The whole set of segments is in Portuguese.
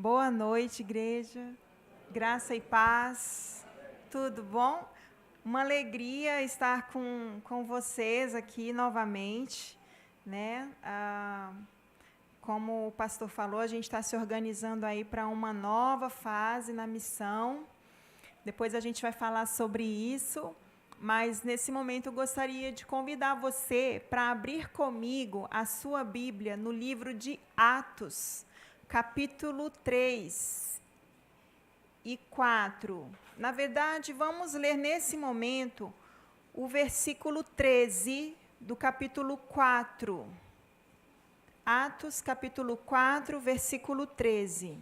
Boa noite, igreja. Graça e paz. Tudo bom? Uma alegria estar com vocês aqui novamente, né? Como o pastor falou, a gente está se organizando aí para uma nova fase na missão. Depois a gente vai falar sobre isso, mas nesse momento eu gostaria de convidar você para abrir comigo a sua Bíblia no livro de Atos, capítulo 3 e 4. Na verdade, vamos ler nesse momento o versículo 13 do capítulo 4. Atos, capítulo 4, versículo 13.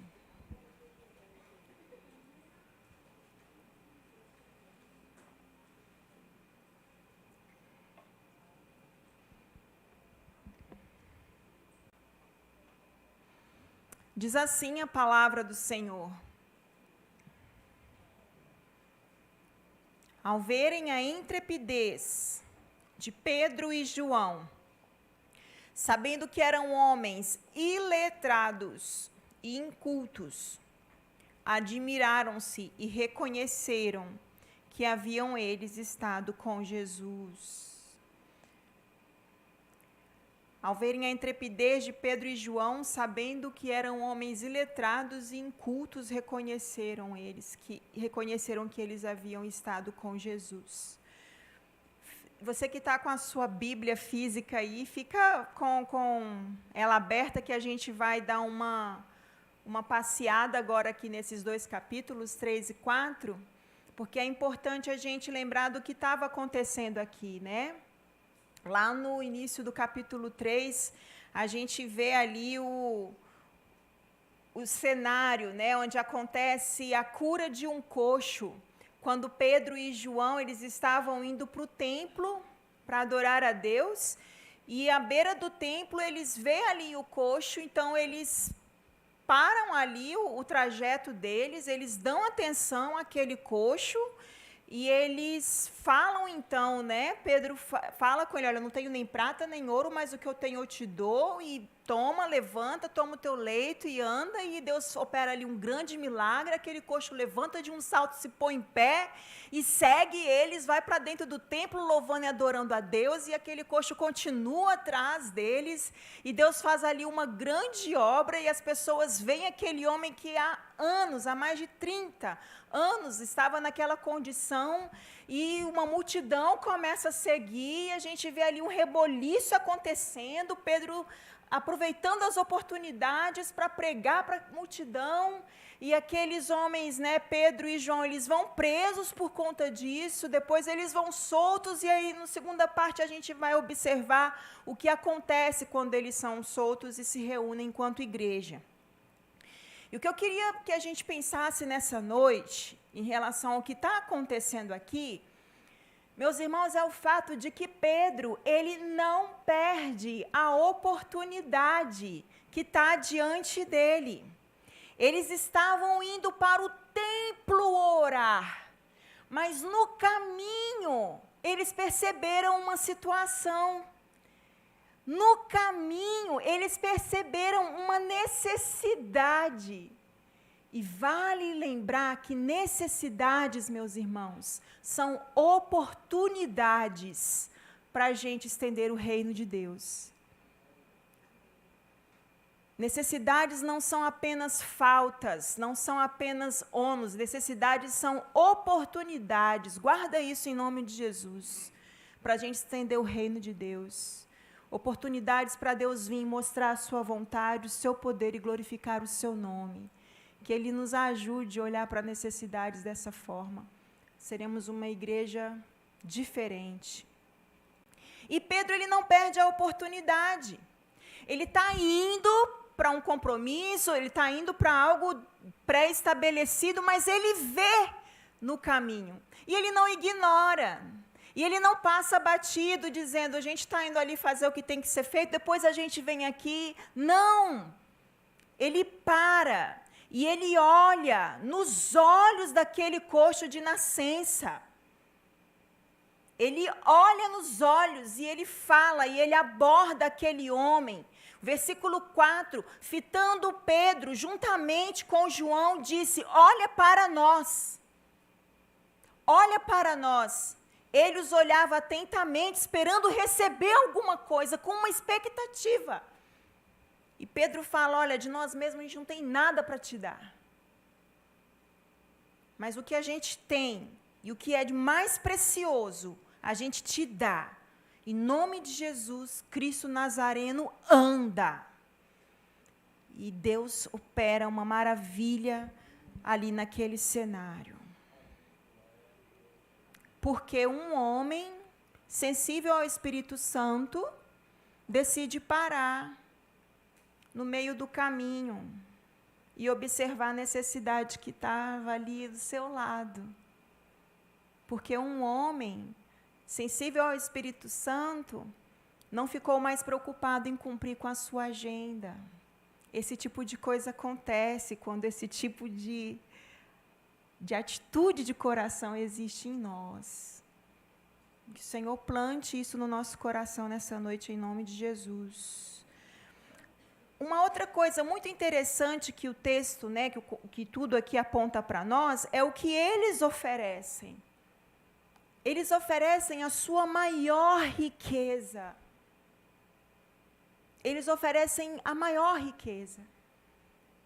Diz assim a palavra do Senhor: ao verem a intrepidez de Pedro e João, sabendo que eram homens iletrados e incultos, admiraram-se e reconheceram que haviam eles estado com Jesus. Ao verem a intrepidez de Pedro e João, sabendo que eram homens iletrados e incultos, reconheceram que eles haviam estado com Jesus. Você que está com a sua Bíblia física aí, fica com ela aberta, que a gente vai dar uma passeada agora aqui nesses dois capítulos, 3 e 4, porque é importante a gente lembrar do que estava acontecendo aqui, né? Lá no início do capítulo 3, a gente vê ali o cenário, né, onde acontece a cura de um coxo, quando Pedro e João eles estavam indo para o templo para adorar a Deus, e à beira do templo eles veem ali o coxo, então eles param ali o trajeto deles, eles dão atenção àquele coxo, e eles falam então, né? Pedro fala com ele: olha, eu não tenho nem prata nem ouro, mas o que eu tenho eu te dou, e toma, levanta, toma o teu leito e anda. E Deus opera ali um grande milagre, aquele coxo levanta de um salto, se põe em pé e segue eles, vai para dentro do templo louvando e adorando a Deus, e aquele coxo continua atrás deles, e Deus faz ali uma grande obra, e as pessoas veem aquele homem que há anos, há mais de 30 anos, estava naquela condição, e uma multidão começa a seguir, a gente vê ali um reboliço acontecendo, Pedro aproveitando as oportunidades para pregar para a multidão, e aqueles homens, né, Pedro e João, eles vão presos por conta disso, depois eles vão soltos, e aí na segunda parte a gente vai observar o que acontece quando eles são soltos e se reúnem enquanto igreja. E o que eu queria que a gente pensasse nessa noite, em relação ao que está acontecendo aqui, meus irmãos, é o fato de que Pedro, ele não perde a oportunidade que está diante dele. Eles estavam indo para o templo orar, mas no caminho eles perceberam uma situação. No caminho, eles perceberam uma necessidade. E vale lembrar que necessidades, meus irmãos, são oportunidades para a gente estender o reino de Deus. Necessidades não são apenas faltas, não são apenas ônus, necessidades são oportunidades. Guarda isso em nome de Jesus, para a gente estender o reino de Deus. Oportunidades para Deus vir mostrar a sua vontade, o seu poder e glorificar o seu nome. Que Ele nos ajude a olhar para necessidades dessa forma. Seremos uma igreja diferente. E Pedro, ele não perde a oportunidade. Ele está indo para um compromisso, ele está indo para algo pré-estabelecido, mas ele vê no caminho. E ele não ignora. E ele não passa batido, dizendo: a gente está indo ali fazer o que tem que ser feito, depois a gente vem aqui. Não! Ele para e ele olha nos olhos daquele coxo de nascença. Ele olha nos olhos e ele fala, e ele aborda aquele homem, Versículo 4, fitando Pedro juntamente com João, disse: olha para nós. Olha para nós. Ele os olhava atentamente, esperando receber alguma coisa, com uma expectativa. E Pedro fala: olha, de nós mesmos a gente não tem nada para te dar. Mas o que a gente tem, e o que é de mais precioso, a gente te dá. Em nome de Jesus, Cristo Nazareno, anda. E Deus opera uma maravilha ali naquele cenário. Porque um homem sensível ao Espírito Santo decide parar no meio do caminho e observar a necessidade que estava ali do seu lado. Porque um homem sensível ao Espírito Santo não ficou mais preocupado em cumprir com a sua agenda. Esse tipo de coisa acontece quando esse tipo de atitude de coração existe em nós. Que o Senhor plante isso no nosso coração nessa noite, em nome de Jesus. Uma outra coisa muito interessante que o texto, né, que tudo aqui aponta para nós, é o que eles oferecem. Eles oferecem a sua maior riqueza. Eles oferecem a maior riqueza,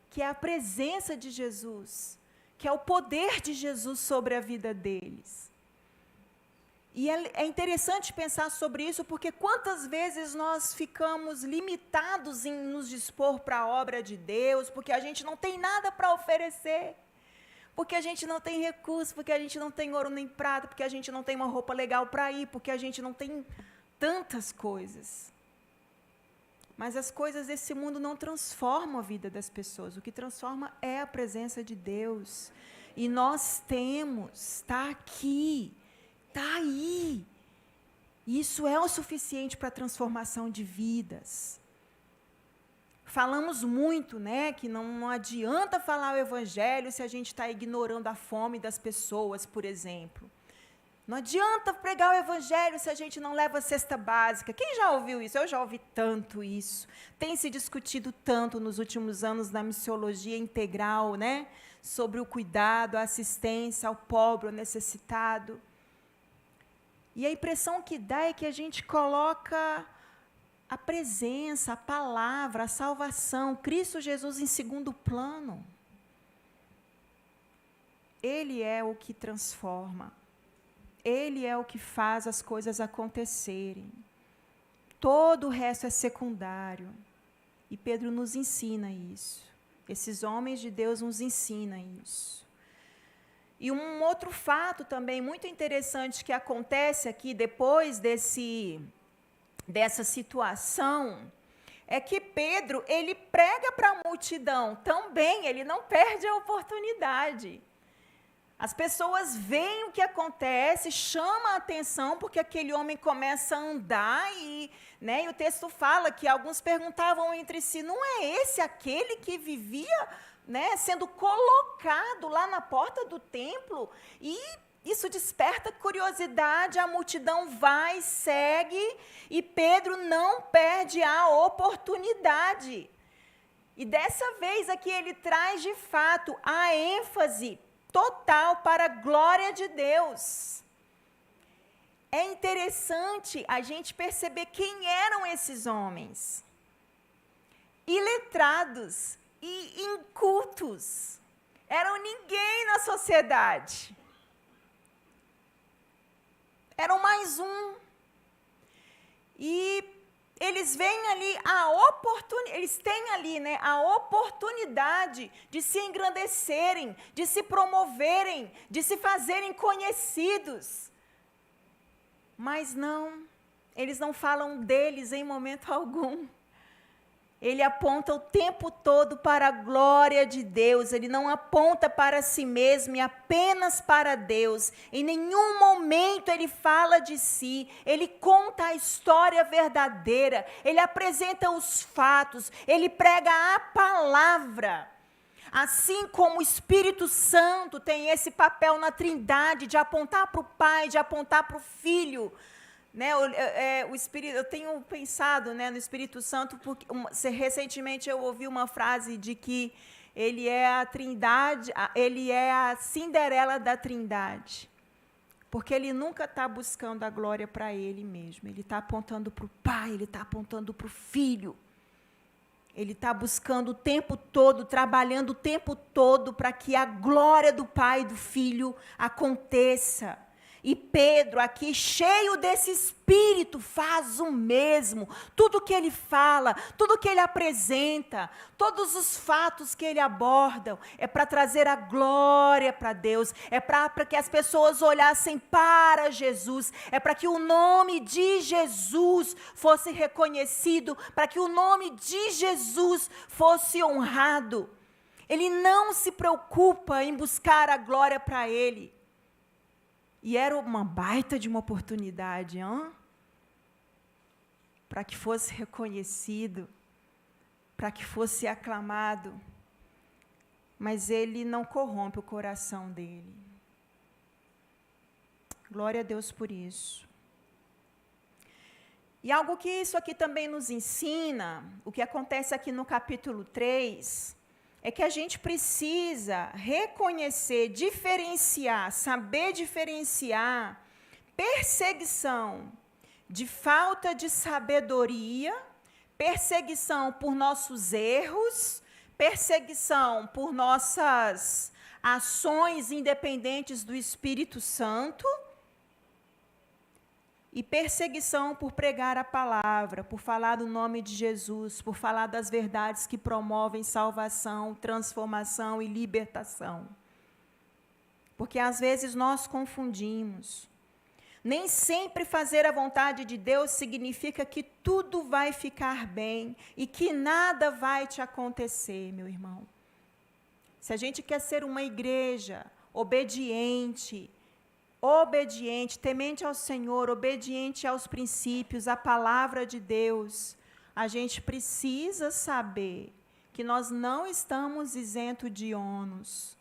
que é a presença de Jesus, que é o poder de Jesus sobre a vida deles. E é interessante pensar sobre isso, porque quantas vezes nós ficamos limitados em nos dispor para a obra de Deus, porque a gente não tem nada para oferecer, porque a gente não tem recurso, porque a gente não tem ouro nem prata, porque a gente não tem uma roupa legal para ir, porque a gente não tem tantas coisas. Mas as coisas desse mundo não transformam a vida das pessoas. O que transforma é a presença de Deus. E nós temos, está aqui, está aí. Isso é o suficiente para a transformação de vidas. Falamos muito, né, que não adianta falar o Evangelho se a gente está ignorando a fome das pessoas, por exemplo. Não adianta pregar o Evangelho se a gente não leva a cesta básica. Quem já ouviu isso? Eu já ouvi tanto isso. Tem se discutido tanto nos últimos anos na missiologia integral, né? Sobre o cuidado, a assistência ao pobre, ao necessitado. E a impressão que dá é que a gente coloca a presença, a palavra, a salvação, Cristo Jesus em segundo plano. Ele é o que transforma. Ele é o que faz as coisas acontecerem. Todo o resto é secundário. E Pedro nos ensina isso. Esses homens de Deus nos ensinam isso. E um outro fato também muito interessante que acontece aqui depois dessa situação é que Pedro, ele prega para a multidão também, ele não perde a oportunidade. As pessoas veem o que acontece, chama a atenção, porque aquele homem começa a andar e o texto fala que alguns perguntavam entre si, não é esse aquele que vivia, sendo colocado lá na porta do templo? E isso desperta curiosidade, a multidão vai, segue, e Pedro não perde a oportunidade. E dessa vez aqui ele traz de fato a ênfase total para a glória de Deus. É interessante a gente perceber quem eram esses homens. Iletrados e incultos. Eram ninguém na sociedade. Eram mais um. E eles veem ali eles têm ali, a oportunidade de se engrandecerem, de se promoverem, de se fazerem conhecidos. Mas não, eles não falam deles em momento algum. Ele aponta o tempo todo para a glória de Deus, ele não aponta para si mesmo e apenas para Deus. Em nenhum momento ele fala de si, ele conta a história verdadeira, ele apresenta os fatos, ele prega a palavra. Assim como o Espírito Santo tem esse papel na Trindade de apontar para o Pai, de apontar para o Filho, né, o Espírito, eu tenho pensado, né, no Espírito Santo, porque recentemente eu ouvi uma frase de que ele é a Trindade, ele é a Cinderela da Trindade. Porque ele nunca está buscando a glória para ele mesmo. Ele está apontando para o Pai, ele está apontando para o Filho. Ele está buscando o tempo todo, trabalhando o tempo todo para que a glória do Pai e do Filho aconteça. E Pedro, aqui cheio desse Espírito, faz o mesmo. Tudo que ele fala, tudo que ele apresenta, todos os fatos que ele aborda, é para trazer a glória para Deus, é para que as pessoas olhassem para Jesus, é para que o nome de Jesus fosse reconhecido, para que o nome de Jesus fosse honrado. Ele não se preocupa em buscar a glória para ele. E era uma baita de uma oportunidade, para que fosse reconhecido, para que fosse aclamado. Mas ele não corrompe o coração dele. Glória a Deus por isso. E algo que isso aqui também nos ensina, o que acontece aqui no capítulo 3, é que a gente precisa reconhecer, diferenciar, saber diferenciar perseguição de falta de sabedoria, perseguição por nossos erros, perseguição por nossas ações independentes do Espírito Santo, e perseguição por pregar a palavra, por falar do nome de Jesus, por falar das verdades que promovem salvação, transformação e libertação. Porque às vezes nós confundimos. Nem sempre fazer a vontade de Deus significa que tudo vai ficar bem e que nada vai te acontecer, meu irmão. Se a gente quer ser uma igreja obediente, temente ao Senhor, obediente aos princípios, à palavra de Deus, a gente precisa saber que nós não estamos isentos de ônus,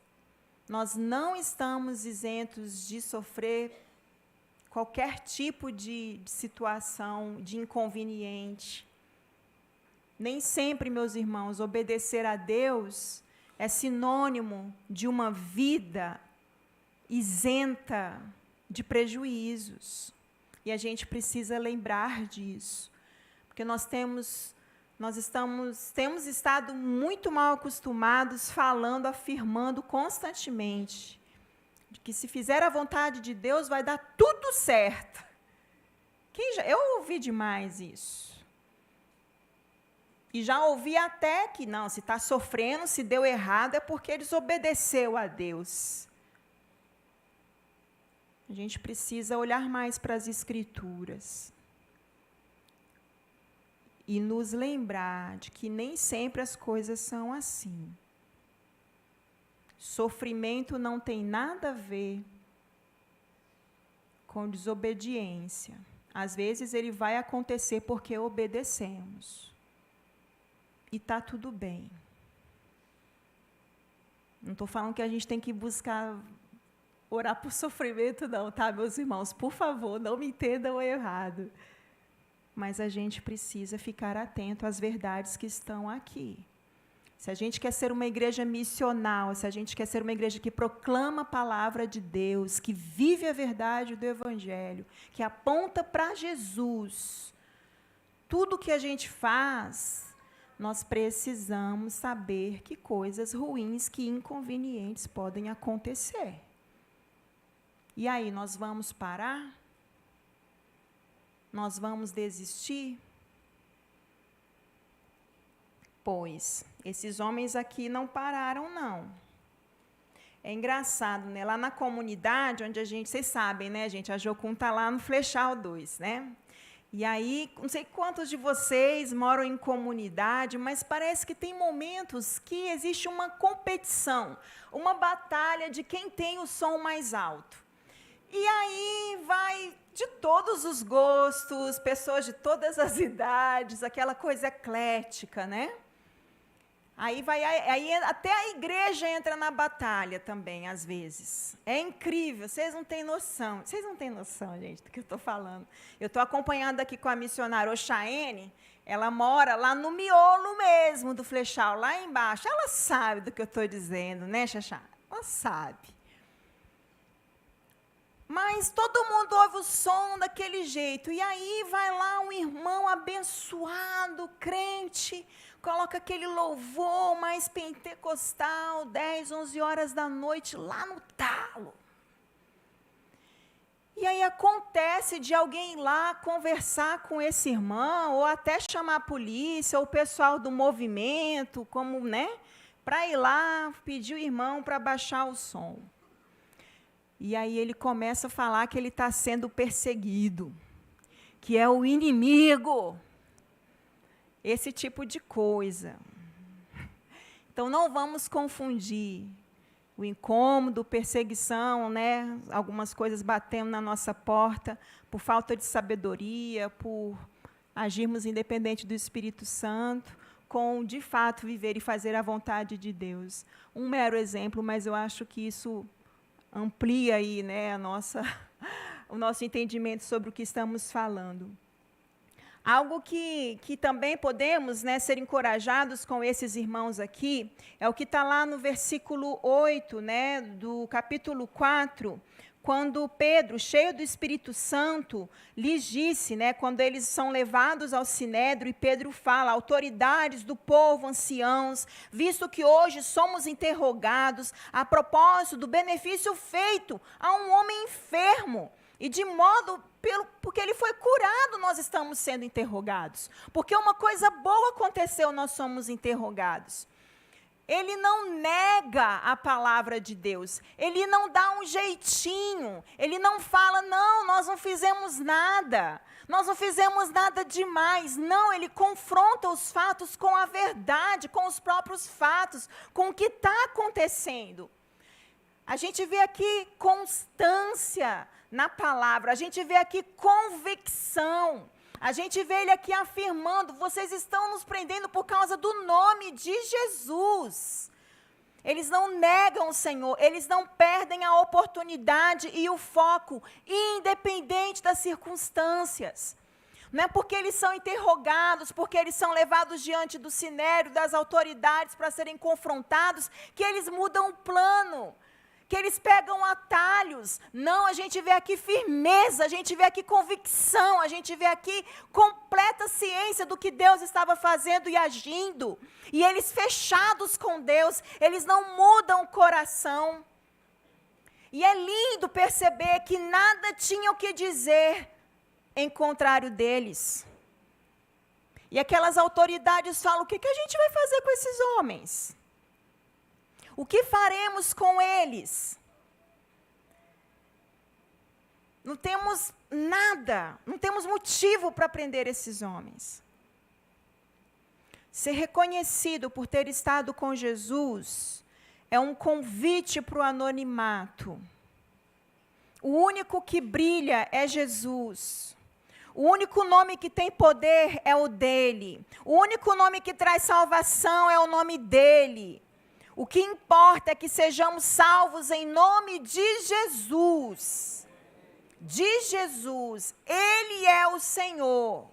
nós não estamos isentos de sofrer qualquer tipo de situação, de inconveniente. Nem sempre, meus irmãos, obedecer a Deus é sinônimo de uma vida isenta de prejuízos. E a gente precisa lembrar disso. Porque temos estado muito mal acostumados, falando, afirmando constantemente, de que se fizer a vontade de Deus, vai dar tudo certo. Eu ouvi demais isso. E já ouvi até que, não, se está sofrendo, se deu errado, é porque desobedeceu a Deus. A gente precisa olhar mais para as Escrituras e nos lembrar de que nem sempre as coisas são assim. Sofrimento não tem nada a ver com desobediência. Às vezes ele vai acontecer porque obedecemos. E está tudo bem. Não estou falando que a gente tem que buscar orar por sofrimento, não, tá, meus irmãos? Por favor, não me entendam errado. Mas a gente precisa ficar atento às verdades que estão aqui. Se a gente quer ser uma igreja missional, se a gente quer ser uma igreja que proclama a palavra de Deus, que vive a verdade do Evangelho, que aponta para Jesus, tudo que a gente faz, nós precisamos saber que coisas ruins, que inconvenientes podem acontecer. E aí, nós vamos parar? Nós vamos desistir? Pois, esses homens aqui não pararam, não. É engraçado, né? Lá na comunidade, onde vocês sabem, né, gente? A Jocum está lá no Flechal 2, né? E aí, não sei quantos de vocês moram em comunidade, mas parece que tem momentos que existe uma competição, uma batalha de quem tem o som mais alto. E aí vai de todos os gostos, pessoas de todas as idades, aquela coisa eclética, né? Aí até a igreja entra na batalha também, às vezes. É incrível, vocês não têm noção. Vocês não têm noção, gente, do que eu estou falando. Eu estou acompanhando aqui com a missionária Oxaene, ela mora lá no miolo mesmo do Flechal, lá embaixo. Ela sabe do que eu estou dizendo, né, Xaxá? Ela sabe. Mas todo mundo ouve o som daquele jeito. E aí vai lá um irmão abençoado, crente, coloca aquele louvor mais pentecostal, 10, 11 horas da noite, lá no talo. E aí acontece de alguém ir lá conversar com esse irmão, ou até chamar a polícia, ou o pessoal do movimento, como, né, para ir lá pedir o irmão para baixar o som. E aí ele começa a falar que ele está sendo perseguido, que é o inimigo, esse tipo de coisa. Então, não vamos confundir o incômodo, perseguição, né? Algumas coisas batendo na nossa porta por falta de sabedoria, por agirmos independente do Espírito Santo, com, de fato, viver e fazer a vontade de Deus. Um mero exemplo, mas eu acho que isso amplia aí, né, o nosso entendimento sobre o que estamos falando. Algo que também podemos, né, ser encorajados com esses irmãos aqui, é o que está lá no versículo 8, né, do capítulo 4, quando Pedro, cheio do Espírito Santo, lhes disse, né, quando eles são levados ao sinédrio, e Pedro fala, autoridades do povo, anciãos, visto que hoje somos interrogados a propósito do benefício feito a um homem enfermo, e de modo, porque ele foi curado, nós estamos sendo interrogados. Porque uma coisa boa aconteceu, nós somos interrogados. Ele não nega a palavra de Deus, ele não dá um jeitinho, ele não fala, não, nós não fizemos nada demais. Não, ele confronta os fatos com a verdade, com os próprios fatos, com o que está acontecendo. A gente vê aqui constância na palavra, a gente vê aqui convicção. A gente vê ele aqui afirmando, vocês estão nos prendendo por causa do nome de Jesus. Eles não negam o Senhor, eles não perdem a oportunidade e o foco, independente das circunstâncias. Não é porque eles são interrogados, porque eles são levados diante do sinédrio, das autoridades para serem confrontados, que eles mudam o plano, que eles pegam atalhos. Não, a gente vê aqui firmeza, a gente vê aqui convicção, a gente vê aqui completa ciência do que Deus estava fazendo e agindo. E eles fechados com Deus, eles não mudam o coração. E é lindo perceber que nada tinham que dizer em contrário deles. E aquelas autoridades falam, o que a gente vai fazer com esses homens? O que faremos com eles? Não temos nada, não temos motivo para prender esses homens. Ser reconhecido por ter estado com Jesus é um convite para o anonimato. O único que brilha é Jesus. O único nome que tem poder é o dele. O único nome que traz salvação é o nome dele. O que importa é que sejamos salvos em nome de Jesus. De Jesus. Ele é o Senhor.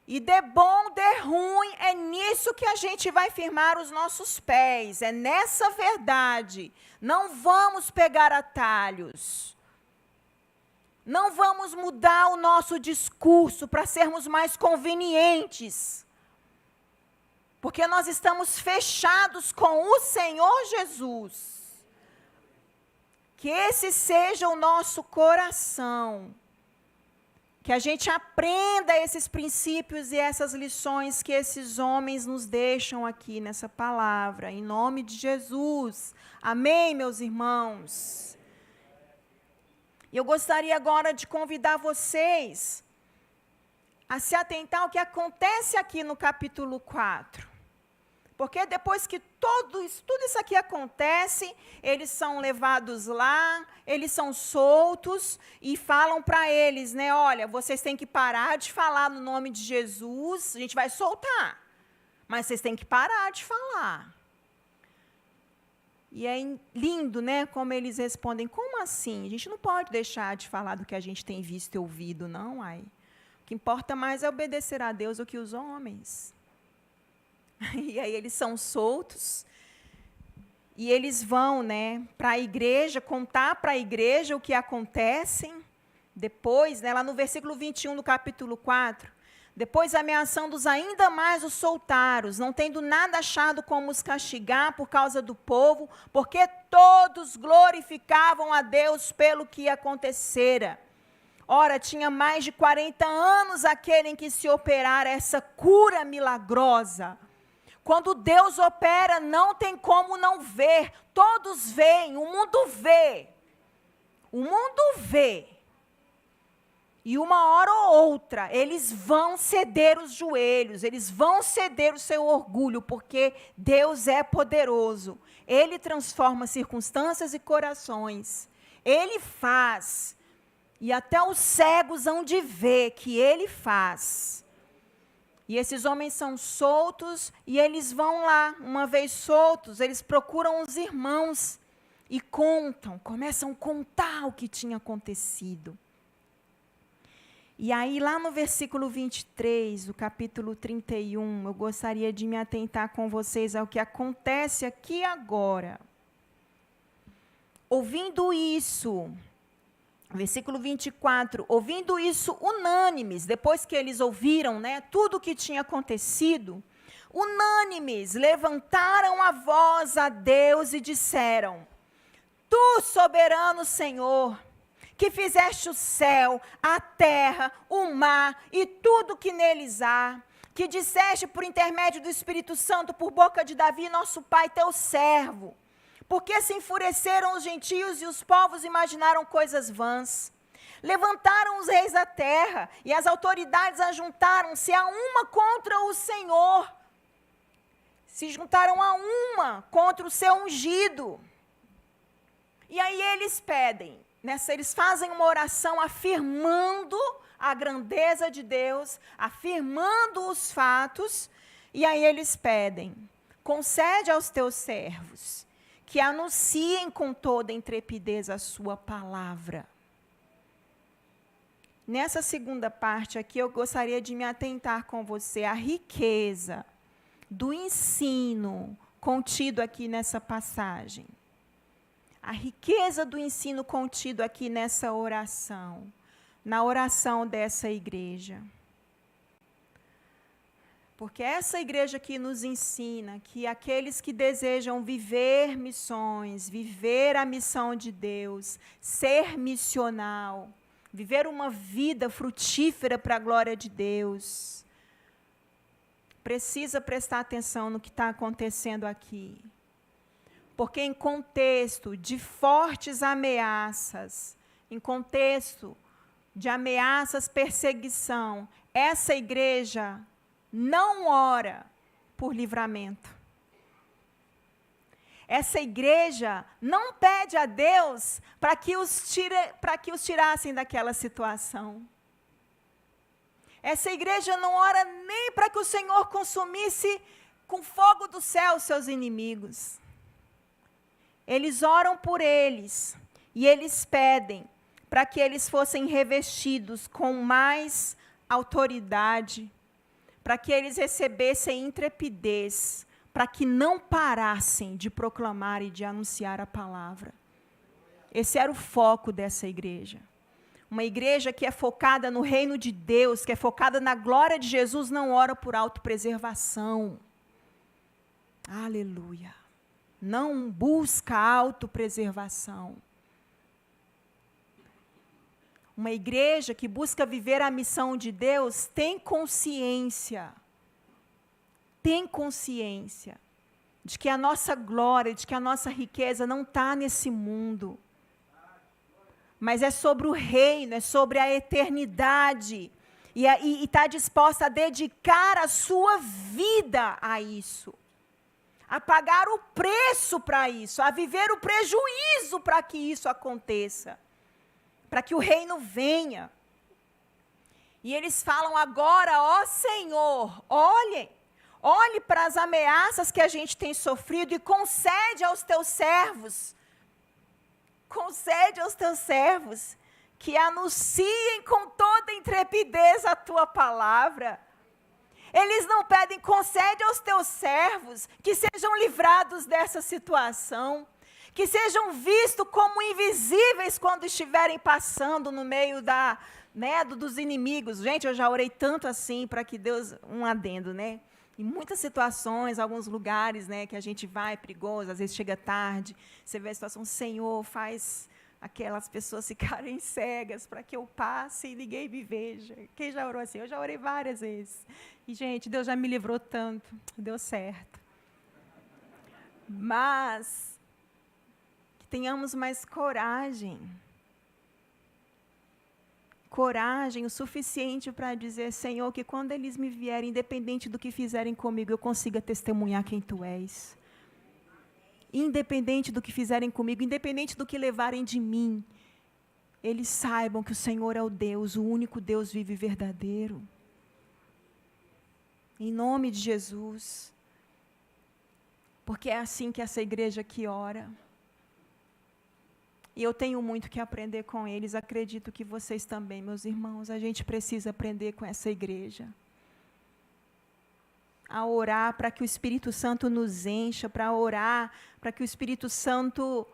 E de bom, de ruim, é nisso que a gente vai firmar os nossos pés. É nessa verdade. Não vamos pegar atalhos. Não vamos mudar o nosso discurso para sermos mais convenientes. Porque nós estamos fechados com o Senhor Jesus. Que esse seja o nosso coração. Que a gente aprenda esses princípios e essas lições que esses homens nos deixam aqui nessa palavra. Em nome de Jesus. Amém, meus irmãos? E eu gostaria agora de convidar vocês a se atentar ao que acontece aqui no capítulo 4. Porque depois que tudo isso aqui acontece, eles são levados lá, eles são soltos e falam para eles, né, olha, vocês têm que parar de falar no nome de Jesus, a gente vai soltar. mas vocês têm que parar de falar. E é lindo, né, como eles respondem, como assim? A gente não pode deixar de falar do que a gente tem visto e ouvido, não, ai. O que importa mais é obedecer a Deus do que os homens. E aí eles são soltos, e eles vão, né, para a igreja, contar para a igreja o que acontece. Depois, né, lá no versículo 21 do capítulo 4, depois ameaçando-os ainda mais os soltaram, não tendo nada achado como os castigar por causa do povo, porque todos glorificavam a Deus pelo que acontecera. Ora, tinha mais de 40 anos aquele em que se operara essa cura milagrosa. Quando Deus opera, não tem como não ver. Todos veem, o mundo vê. O mundo vê. E uma hora ou outra, eles vão ceder os joelhos, eles vão ceder o seu orgulho, porque Deus é poderoso. Ele transforma circunstâncias e corações. Ele faz. E até os cegos hão de ver que Ele faz. E esses homens são soltos e eles vão lá, uma vez soltos, eles procuram os irmãos e começam a contar o que tinha acontecido. E aí, lá no versículo 23, do capítulo 31, eu gostaria de me atentar com vocês ao que acontece aqui agora. Ouvindo isso, versículo 24, ouvindo isso unânimes, depois que eles ouviram, né, tudo o que tinha acontecido, unânimes, levantaram a voz a Deus e disseram: Tu, soberano Senhor, que fizeste o céu, a terra, o mar e tudo que neles há, que disseste por intermédio do Espírito Santo, por boca de Davi, nosso pai, teu servo, porque se enfureceram os gentios e os povos imaginaram coisas vãs. Levantaram os reis da terra e as autoridades ajuntaram-se a uma contra o Senhor. Se juntaram a uma contra o seu ungido. E aí eles pedem, eles fazem uma oração afirmando a grandeza de Deus, afirmando os fatos, e aí eles pedem: concede aos teus servos que anunciem com toda intrepidez a sua palavra. Nessa segunda parte aqui, eu gostaria de me atentar com você à riqueza do ensino contido aqui nessa passagem. A riqueza do ensino contido aqui nessa oração, na oração dessa igreja. Porque essa igreja aqui nos ensina que aqueles que desejam viver missões, viver a missão de Deus, ser missional, viver uma vida frutífera para a glória de Deus, precisa prestar atenção no que está acontecendo aqui. Porque em contexto de fortes ameaças, em contexto de ameaças, perseguição, essa igreja não ora por livramento. Essa igreja não pede a Deus para que os tirassem daquela situação. Essa igreja não ora nem para que o Senhor consumisse com fogo do céu os seus inimigos. Eles oram por eles e eles pedem para que eles fossem revestidos com mais autoridade, para que eles recebessem intrepidez, para que não parassem de proclamar e de anunciar a palavra. Esse era o foco dessa igreja. Uma igreja que é focada no reino de Deus, que é focada na glória de Jesus, não ora por autopreservação. Aleluia. Não busca autopreservação. Uma igreja que busca viver a missão de Deus tem consciência de que a nossa glória, de que a nossa riqueza não está nesse mundo, mas é sobre o reino, é sobre a eternidade, e está disposta a dedicar a sua vida a isso, a pagar o preço para isso, a viver o prejuízo para que isso aconteça, para que o reino venha. E eles falam agora: ó Senhor, Olhe para as ameaças que a gente tem sofrido e concede aos teus servos que anunciem com toda intrepidez a tua palavra. Eles não pedem, concede aos teus servos que sejam livrados dessa situação, que sejam vistos como invisíveis quando estiverem passando no meio dos inimigos. Gente, eu já orei tanto assim para que Deus, um adendo, né? Em muitas situações, alguns lugares, né, que a gente vai, perigoso, às vezes chega tarde, você vê a situação, Senhor, faz aquelas pessoas ficarem cegas para que eu passe e ninguém me veja. Quem já orou assim? Eu já orei várias vezes. E, gente, Deus já me livrou tanto, deu certo. Mas, que tenhamos mais coragem. Coragem o suficiente para dizer, Senhor, que quando eles me vierem, independente do que fizerem comigo, eu consiga testemunhar quem Tu és. Independente do que fizerem comigo, independente do que levarem de mim, eles saibam que o Senhor é o Deus, o único Deus vivo e verdadeiro. Em nome de Jesus. Porque é assim que essa igreja aqui ora. E eu tenho muito que aprender com eles, acredito que vocês também, meus irmãos, a gente precisa aprender com essa igreja. A orar para que o Espírito Santo nos encha, para orar, para que o Espírito Santo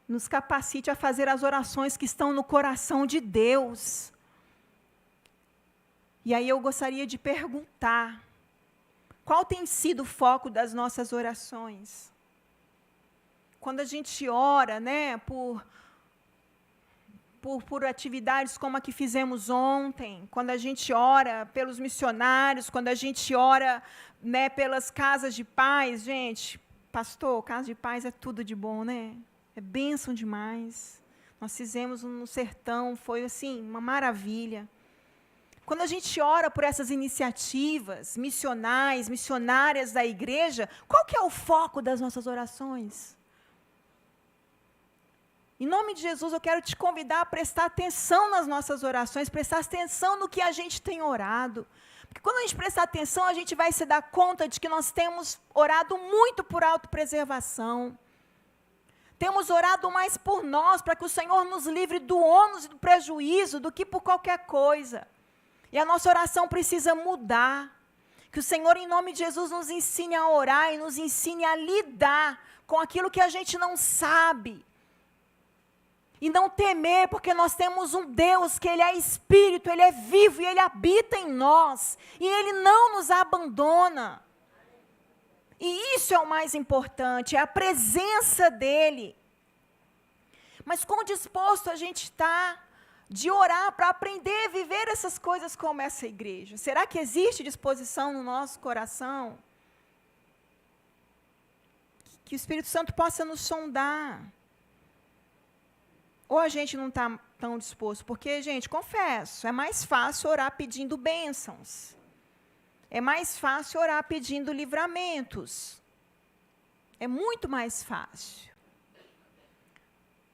nos capacite a fazer as orações que estão no coração de Deus. E aí eu gostaria de perguntar, qual tem sido o foco das nossas orações? Quando a gente ora, né, por atividades como a que fizemos ontem, quando a gente ora pelos missionários, quando a gente ora, né, pelas casas de paz, gente, pastor, casa de paz é tudo de bom, né? É bênção demais. Nós fizemos no sertão, foi assim, uma maravilha. Quando a gente ora por essas iniciativas missionárias da igreja, qual que é o foco das nossas orações? Em nome de Jesus, eu quero te convidar a prestar atenção nas nossas orações, prestar atenção no que a gente tem orado. Porque quando a gente prestar atenção, a gente vai se dar conta de que nós temos orado muito por autopreservação. Temos orado mais por nós, para que o Senhor nos livre do ônus e do prejuízo, do que por qualquer coisa. E a nossa oração precisa mudar. Que o Senhor, em nome de Jesus, nos ensine a orar e nos ensine a lidar com aquilo que a gente não sabe. E não temer, porque nós temos um Deus que Ele é Espírito, Ele é vivo e Ele habita em nós. E Ele não nos abandona. E isso é o mais importante, é a presença dEle. Mas quão disposto a gente está de orar para aprender a viver essas coisas como essa igreja? Será que existe disposição no nosso coração? Que o Espírito Santo possa nos sondar. Ou a gente não está tão disposto? Porque, gente, confesso, é mais fácil orar pedindo bênçãos. É mais fácil orar pedindo livramentos. É muito mais fácil.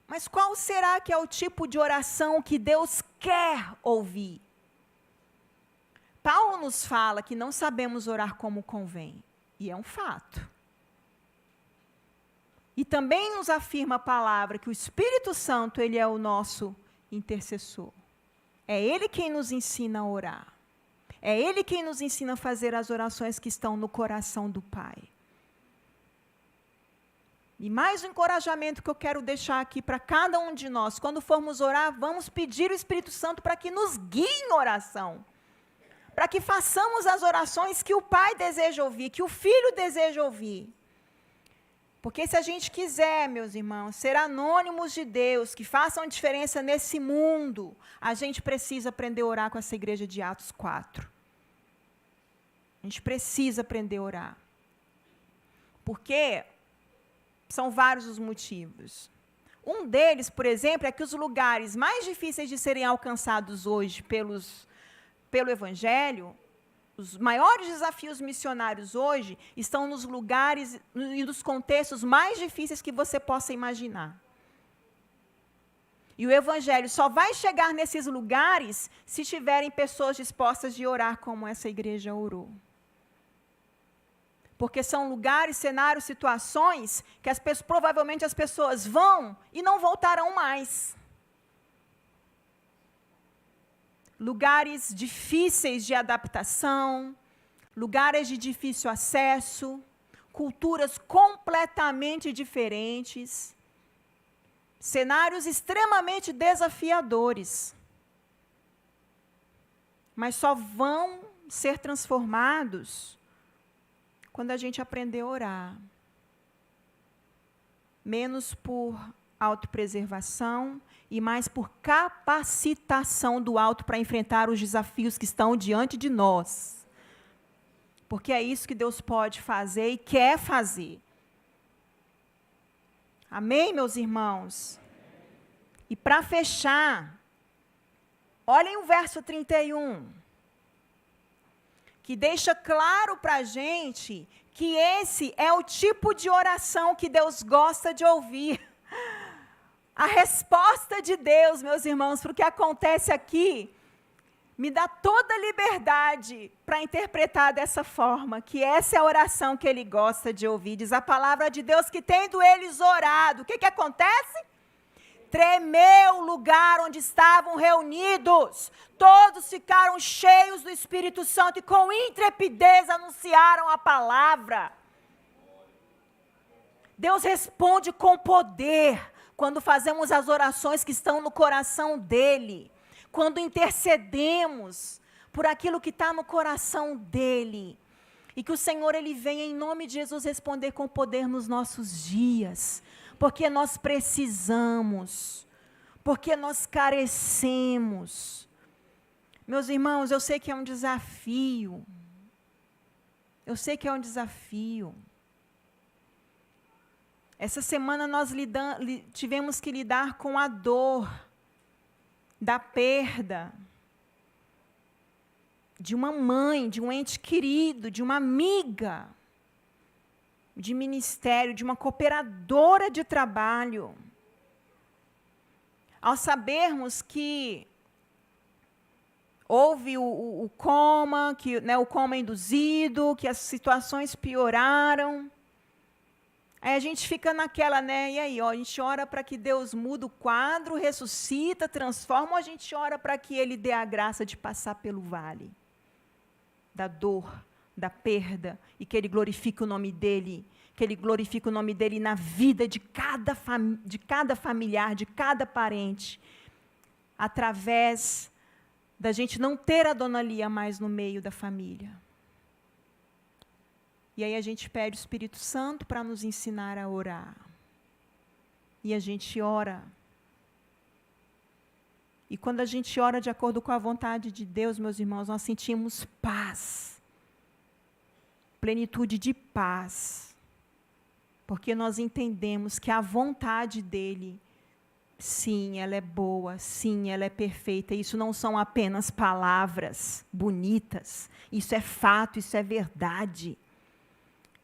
Mas qual será que é o tipo de oração que Deus quer ouvir? Paulo nos fala que não sabemos orar como convém. E é um fato. E também nos afirma a palavra que o Espírito Santo, Ele é o nosso intercessor. É Ele quem nos ensina a orar. É Ele quem nos ensina a fazer as orações que estão no coração do Pai. E mais um encorajamento que eu quero deixar aqui para cada um de nós. Quando formos orar, vamos pedir o Espírito Santo para que nos guie em oração. Para que façamos as orações que o Pai deseja ouvir, que o Filho deseja ouvir. Porque se a gente quiser, meus irmãos, ser anônimos de Deus, que façam diferença nesse mundo, a gente precisa aprender a orar com essa igreja de Atos 4. A gente precisa aprender a orar. Porque são vários os motivos. Um deles, por exemplo, é que os lugares mais difíceis de serem alcançados hoje pelo Evangelho, os maiores desafios missionários hoje estão nos lugares e nos contextos mais difíceis que você possa imaginar. E o Evangelho só vai chegar nesses lugares se tiverem pessoas dispostas de orar como essa igreja orou. Porque são lugares, cenários, situações que provavelmente as pessoas vão e não voltarão mais. Lugares difíceis de adaptação, lugares de difícil acesso, culturas completamente diferentes, cenários extremamente desafiadores. Mas só vão ser transformados quando a gente aprender a orar. Menos por autopreservação e mais por capacitação do alto para enfrentar os desafios que estão diante de nós. Porque é isso que Deus pode fazer e quer fazer. Amém, meus irmãos? E para fechar, olhem o verso 31, que deixa claro para a gente que esse é o tipo de oração que Deus gosta de ouvir. A resposta de Deus, meus irmãos, para o que acontece aqui, me dá toda a liberdade para interpretar dessa forma, que essa é a oração que Ele gosta de ouvir. Diz a palavra de Deus que, tendo eles orado, o que acontece? Tremeu o lugar onde estavam reunidos. Todos ficaram cheios do Espírito Santo e com intrepidez anunciaram a palavra. Deus responde com poder quando fazemos as orações que estão no coração dEle. Quando intercedemos por aquilo que está no coração dEle. E que o Senhor, Ele venha em nome de Jesus responder com poder nos nossos dias. Porque nós precisamos, porque nós carecemos. Meus irmãos, eu sei que é um desafio. Eu sei que é um desafio. Essa semana nós tivemos que lidar com a dor da perda de uma mãe, de um ente querido, de uma amiga de ministério, de uma cooperadora de trabalho. Ao sabermos que houve o coma, o coma induzido, que as situações pioraram, aí a gente fica naquela, e aí, a gente ora para que Deus mude o quadro, ressuscita, transforma, ou a gente ora para que Ele dê a graça de passar pelo vale da dor, da perda, e que Ele glorifique o nome dEle, que Ele glorifique o nome dEle na vida de cada familiar, de cada parente, através da gente não ter a Dona Lia mais no meio da família. E aí a gente pede o Espírito Santo para nos ensinar a orar. E a gente ora. E quando a gente ora de acordo com a vontade de Deus, meus irmãos, nós sentimos paz. Plenitude de paz. Porque nós entendemos que a vontade dEle, sim, ela é boa, sim, ela é perfeita. Isso não são apenas palavras bonitas. Isso é fato, isso é verdade.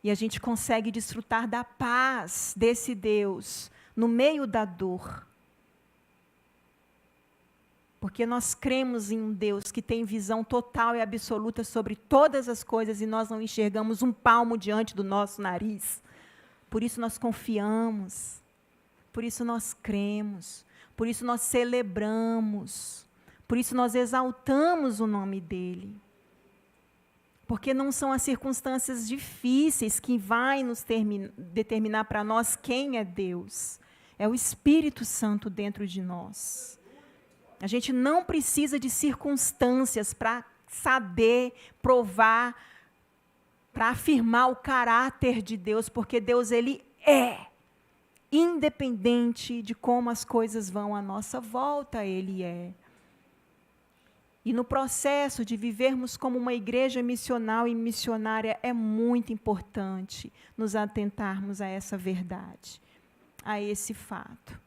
E a gente consegue desfrutar da paz desse Deus no meio da dor. Porque nós cremos em um Deus que tem visão total e absoluta sobre todas as coisas e nós não enxergamos um palmo diante do nosso nariz. Por isso nós confiamos, por isso nós cremos, por isso nós celebramos, por isso nós exaltamos o nome dEle. Porque não são as circunstâncias difíceis que vai nos determinar para nós quem é Deus. É o Espírito Santo dentro de nós. A gente não precisa de circunstâncias para saber, provar, para afirmar o caráter de Deus, porque Deus, Ele é. Independente de como as coisas vão à nossa volta, Ele é. E no processo de vivermos como uma igreja missional e missionária, é muito importante nos atentarmos a essa verdade, a esse fato.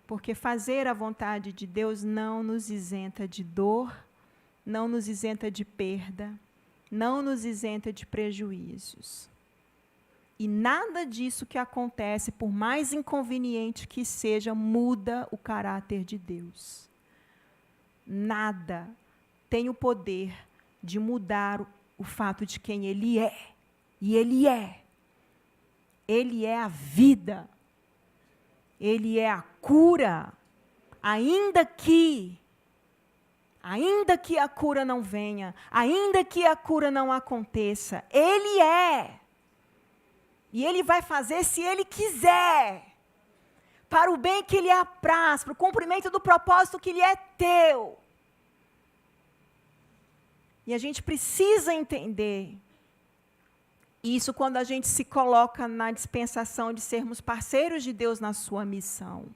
Porque fazer a vontade de Deus não nos isenta de dor, não nos isenta de perda, não nos isenta de prejuízos. E nada disso que acontece, por mais inconveniente que seja, muda o caráter de Deus. Nada tem o poder de mudar o fato de quem Ele é. E Ele é. Ele é a vida. Ele é a cura. Ainda que a cura não venha, ainda que a cura não aconteça, Ele é. E Ele vai fazer se Ele quiser. Para o bem que Ele apraz, para o cumprimento do propósito que Ele é teu. E a gente precisa entender isso quando a gente se coloca na dispensação de sermos parceiros de Deus na sua missão.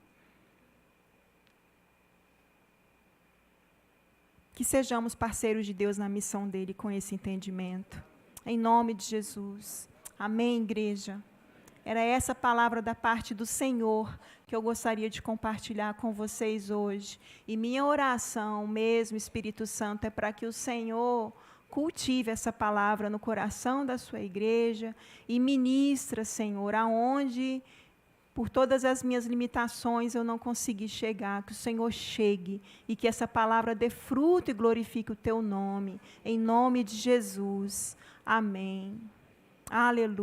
Que sejamos parceiros de Deus na missão dele com esse entendimento. Em nome de Jesus. Amém, igreja? Era essa palavra da parte do Senhor que eu gostaria de compartilhar com vocês hoje. E minha oração mesmo, Espírito Santo, é para que o Senhor cultive essa palavra no coração da sua igreja e ministra, Senhor, aonde, por todas as minhas limitações, eu não consegui chegar, que o Senhor chegue e que essa palavra dê fruto e glorifique o teu nome. Em nome de Jesus. Amém. Aleluia.